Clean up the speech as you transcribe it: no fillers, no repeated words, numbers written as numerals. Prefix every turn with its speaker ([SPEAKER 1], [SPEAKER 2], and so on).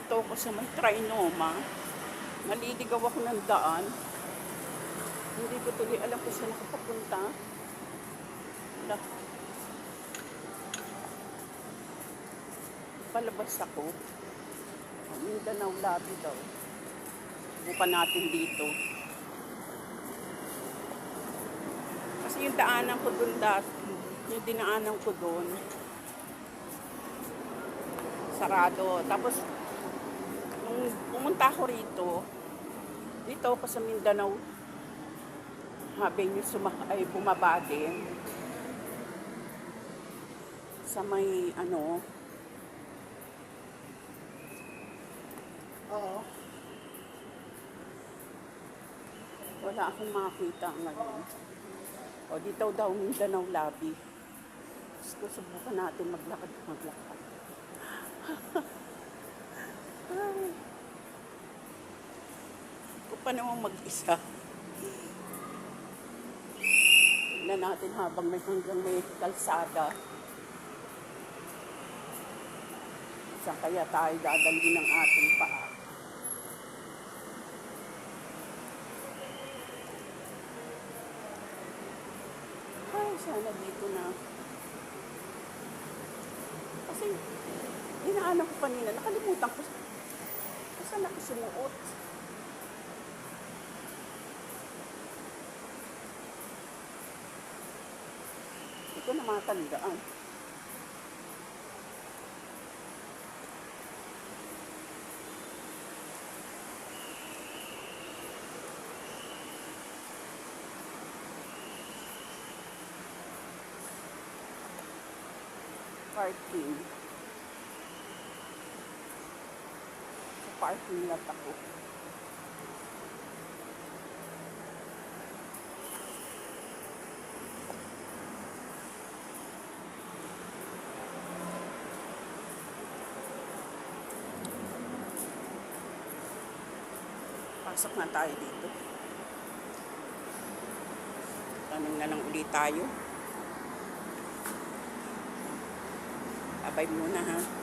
[SPEAKER 1] Nandito ako sa may Trinoma. Naliligaw ako ng daan. Hindi ko tuloy alam kung saan ako papunta. Wala. Palabas ako. Mindanao Lobby daw. Subukan natin dito. Kasi yung daanan ko doon yung dinaanan ko doon, sarado. Tapos, nung pumunta ako rito, dito ako sa Mindanao Avenue, ay bumaba din. Sa may, wala akong makita ngayon. O, dito daw Mindanao Lobby. Gusto, subukan natin maglakad. Ko pa naman mag-isa. Tignan natin habang hanggang may kalsada. Saan kaya tayo dadalhin ng ating paa? Ay, sana dito na. Kasi, dinaanan ko kanina. Nakalimutan ko. Saan ako sumuot? Hindi ko na matandaan. Parking. Sa parking lot ako. Pasok na tayo dito. Tanong na lang ulit tayo. Abay muna ha.